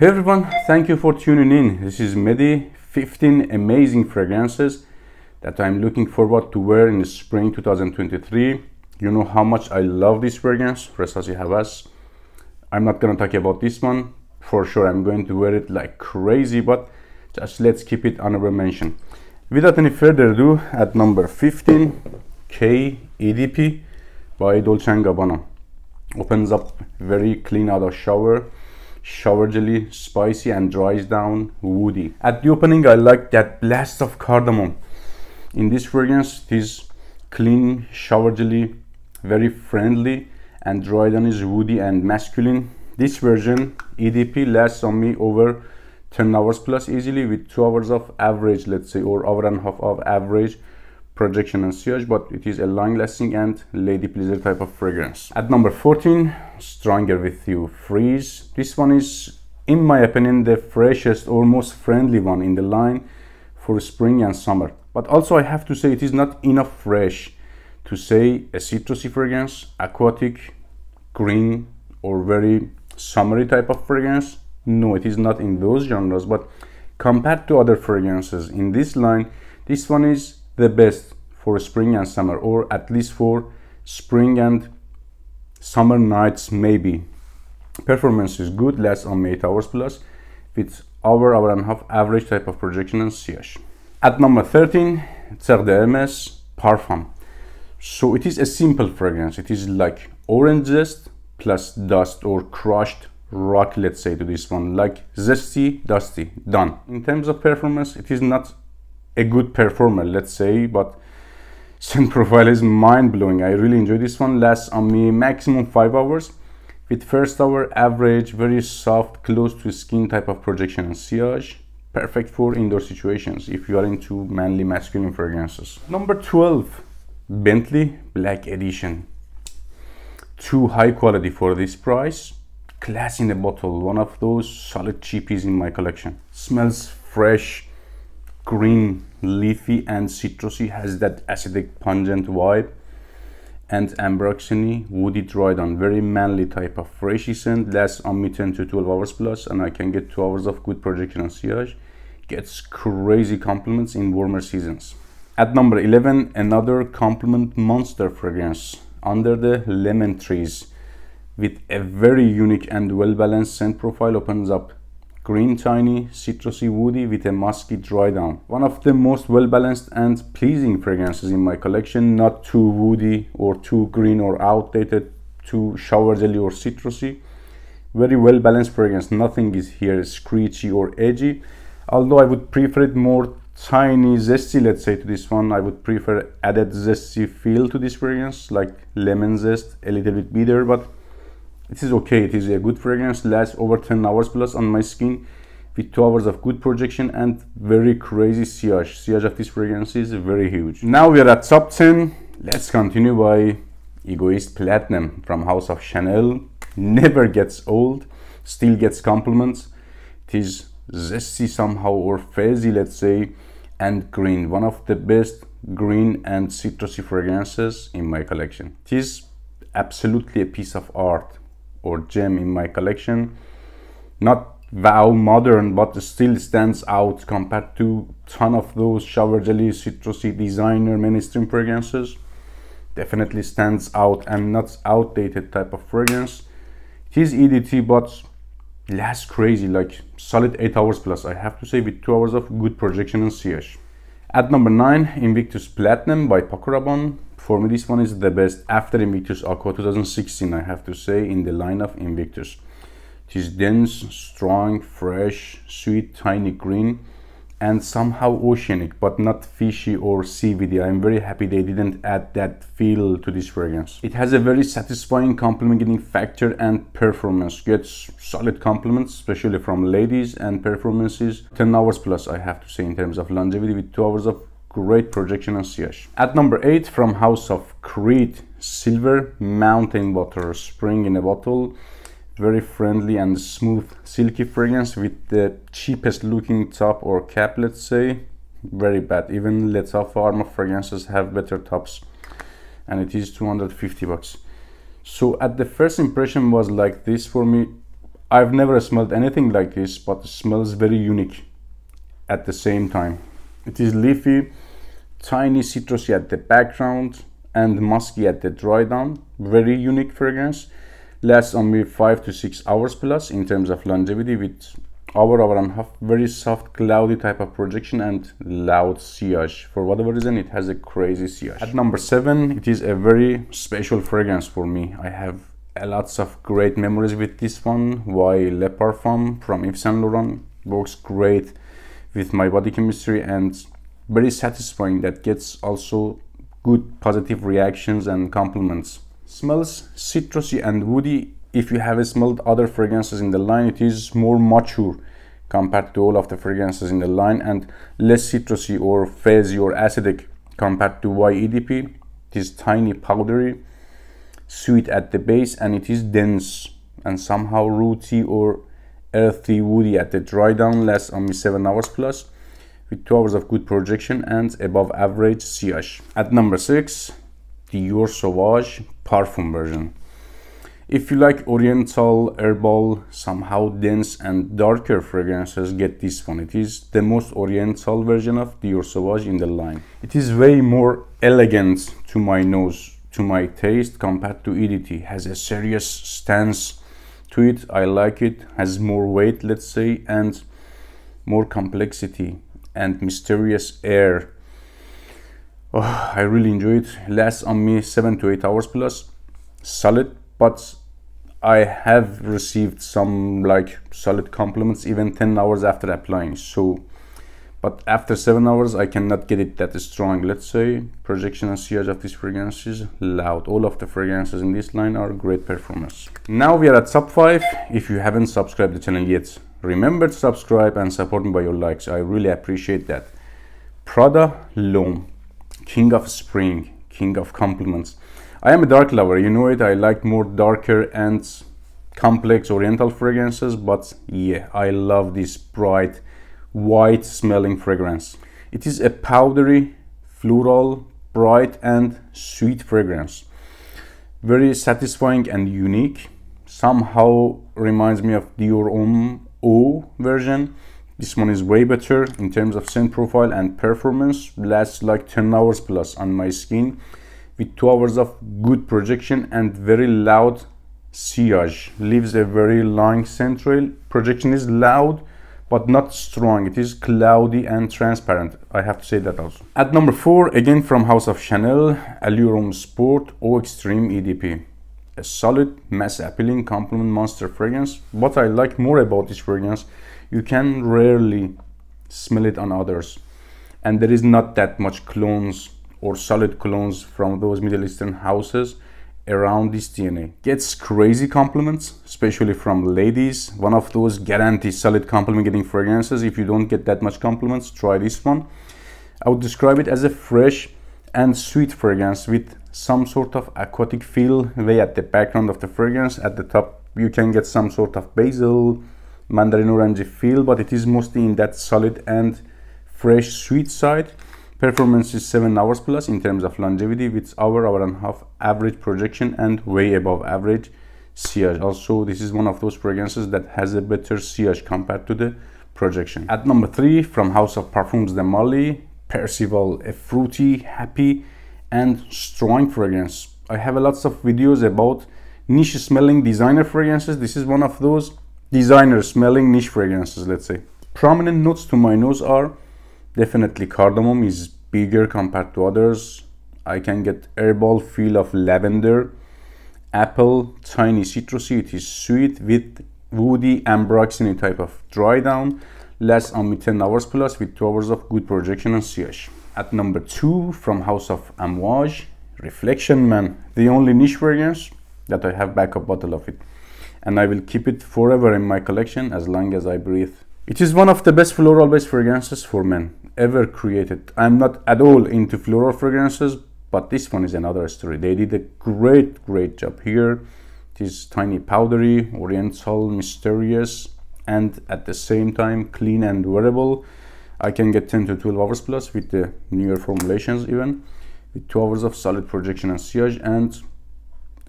Hey everyone, thank you for tuning in. This is Mehdi. 15 amazing fragrances that I'm looking forward to wear in the spring 2023. You know how much I love this fragrance, Resasi Havas. I'm not gonna talk about this one. For sure, I'm going to wear it like crazy, but just let's keep it honorable mention. Without any further ado, at number 15, K EDP by Dolce & Gabbana. Opens up very clean out of shower jelly, spicy and dries down woody. At the opening, I like that blast of cardamom. In this fragrance, it is clean shower jelly, very friendly, and dry down is woody and masculine. This version EDP lasts on me over 10 hours plus easily, with 2 hours of average, let's say, or hour and a half of average projection and sillage, but it is a long lasting and lady pleaser type of fragrance. At number 14, Stronger With You Freeze. This one is, in my opinion, the freshest or most friendly one in the line for spring and summer. But also I have to say it is not enough fresh to say a citrusy fragrance, aquatic, green, or very summery type of fragrance. No, it is not in those genres, but compared to other fragrances in this line, this one is the best for spring and summer, or at least for spring and summer nights maybe. Performance is good, lasts on 8 hours plus, with hour and a half average type of projection and sillage. At number 13, Terre d'Hermes Parfum. So it is a simple fragrance. It is like orange zest plus dust or crushed rock, let's say, to this one, like zesty, dusty, done. In terms of performance, it is not a good performer, let's say, but scent profile is mind-blowing. I really enjoy this one. Lasts on me maximum 5 hours, with first hour average, very soft, close to skin type of projection and sillage. Perfect for indoor situations if you are into manly masculine fragrances. Number 12, Bentley Black Edition. Too high quality for this price. Class in a bottle, one of those solid cheapies in my collection. Smells fresh, green, leafy and citrusy, has that acidic pungent vibe, and ambroxany, woody, dried on, very manly type of freshy scent. Lasts on me 10 to 12 hours plus, and I can get 2 hours of good projection and sillage. Gets crazy compliments in warmer seasons. At number 11, another compliment monster fragrance, Under the Lemon Trees, with a very unique and well-balanced scent profile. Opens up green, tiny, citrusy, woody, with a musky dry down. One of the most well-balanced and pleasing fragrances in my collection. Not too woody or too green or outdated, too shower jelly or citrusy. Very well-balanced fragrance. Nothing is here screechy or edgy, although I would prefer it more tiny, zesty, let's say, to this one. I would prefer added zesty feel to this fragrance, like lemon zest, a little bit bitter, but it is okay. It is a good fragrance. Lasts over 10 hours plus on my skin, with 2 hours of good projection and very crazy sillage. Sillage of this fragrance is very huge. Now we are at top 10. Let's continue by Egoist Platinum from House of Chanel. Never gets old, still gets compliments. It is zesty somehow, or fuzzy, let's say, and green. One of the best green and citrusy fragrances in my collection. It is absolutely a piece of art or gem in my collection. Not wow modern, but still stands out compared to ton of those shower jelly, citrusy, designer, mainstream fragrances. Definitely stands out and not outdated type of fragrance. It is EDT, but lasts crazy, like solid 8 hours plus, I have to say, with 2 hours of good projection and sillage. At number 9, Invictus Platinum by Paco Rabanne. For me, this one is the best after Invictus Aqua 2016, I have to say, in the line of Invictus. It is dense, strong, fresh, sweet, tiny green, and somehow oceanic, but not fishy or seaweedy. I'm very happy they didn't add that feel to this fragrance. It has a very satisfying compliment getting factor and performance. Gets solid compliments, especially from ladies, and performances 10 hours plus, I have to say, in terms of longevity, with 2 hours of great projection and sillage. At number 8, from House of Creed, Silver Mountain Water Spring in a bottle. Very friendly and smooth, silky fragrance, with the cheapest looking top or cap, let's say. Very bad. Even L'État Pharma fragrances have better tops, and it is 250 bucks. So at the first impression was like this for me. I've never smelled anything like this, but it smells very unique at the same time. It is leafy, tiny citrusy at the background and musky at the dry down. Very unique fragrance. Lasts on me 5 to 6 hours plus in terms of longevity, with hour and a half. Very soft, cloudy type of projection and loud sillage. For whatever reason, it has a crazy sillage. At number 7, it is a very special fragrance for me. I have lots of great memories with this one. Why Le Parfum from Yves Saint Laurent works great with my body chemistry and very satisfying. That gets also good positive reactions and compliments. Smells citrusy and woody. If you have smelled other fragrances in the line, it is more mature compared to all of the fragrances in the line and less citrusy or fizzy or acidic compared to YEDP. It is tiny, powdery, sweet at the base, and it is dense and somehow rooty or earthy, woody at the dry down. Lasts only 7 hours plus, with 2 hours of good projection and above average sillage. At number 6, Dior Sauvage Parfum version. If you like oriental, herbal, somehow dense and darker fragrances, get this one. It is the most oriental version of Dior Sauvage in the line. It is way more elegant to my nose, to my taste, compared to EDT. Has a serious stance to it. I like it. Has more weight, let's say, and more complexity and mysterious air. Oh, I really enjoy it. Lasts on me 7 to 8 hours plus. Solid, but I have received some like solid compliments even 10 hours after applying. So, but after 7 hours, I cannot get it that strong. Let's say projection and sillage of this fragrance is loud. All of the fragrances in this line are great performers. Now we are at top 5. If you haven't subscribed to the channel yet, remember to subscribe and support me by your likes. I really appreciate that. Prada L'Homme, king of spring, king of compliments. I am a dark lover, you know it. I like more darker and complex oriental fragrances, but yeah, I love this bright white smelling fragrance. It is a powdery, floral, bright and sweet fragrance. Very satisfying and unique. Somehow reminds me of Dior Homme Eau version. This one is way better in terms of scent profile and performance. Lasts like 10 hours plus on my skin, with 2 hours of good projection and very loud sillage. Leaves a very long scent trail. Projection is loud but not strong. It is cloudy and transparent. I have to say that also. At number 4, again from House of Chanel, Allure Homme Sport Eau Extreme EDP. A solid, mass appealing compliment monster fragrance. What I like more about this fragrance, you can rarely smell it on others, and there is not that much clones or solid clones from those Middle Eastern houses around this DNA. Gets crazy compliments, especially from ladies. One of those guaranteed solid compliment getting fragrances. If you don't get that much compliments, try this one. I would describe it as a fresh and sweet fragrance with some sort of aquatic feel way at the background of the fragrance. At the top you can get some sort of basil, mandarin orange feel, but it is mostly in that solid and fresh sweet side. Performance is 7 hours plus in terms of longevity, with hour and a half average projection and way above average sillage. Also, this is one of those fragrances that has a better sillage compared to the projection. At number 3, from House of Parfums de Marly, Percival, a fruity, happy and strong fragrance. I have lots of videos about niche smelling designer fragrances. This is one of those designer smelling niche fragrances, let's say. Prominent notes to my nose are definitely cardamom is bigger compared to others. I can get herbal feel of lavender, apple, tiny citrusy. It is sweet with woody ambroxany type of dry down. Lasts only 10 hours plus, with 2 hours of good projection and sillage. At number 2, from House of Amouage, Reflection Man, the only niche fragrance that I have backup bottle of it, and I will keep it forever in my collection as long as I breathe. It is one of the best floral based fragrances for men ever created. I'm not at all into floral fragrances, but this one is another story. They did a great job here. It is tiny, powdery, oriental, mysterious, and at the same time clean and wearable. I can get 10 to 12 hours plus with the newer formulations, even with 2 hours of solid projection and sillage and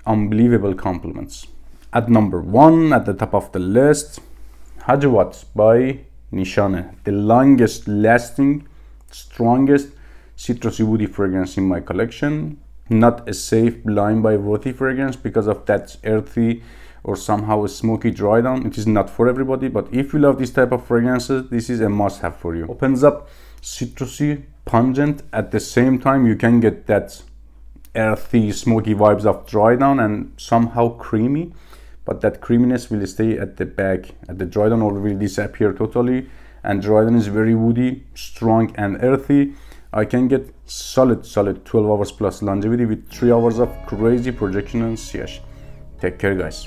unbelievable compliments. At number 1, at the top of the list, Hajawat by Nishane, the longest lasting, strongest citrusy woody fragrance in my collection. Not a safe blind buy worthy fragrance because of that earthy or somehow a smoky dry down. It is not for everybody, but if you love this type of fragrances, this is a must have for you. Opens up citrusy, pungent, at the same time you can get that earthy, smoky vibes of dry down and somehow creamy, but that creaminess will stay at the back, at the dry down, or will disappear totally. And dry down is very woody, strong and earthy. I can get solid 12 hours plus longevity with 3 hours of crazy projection and sillage. Take care, guys.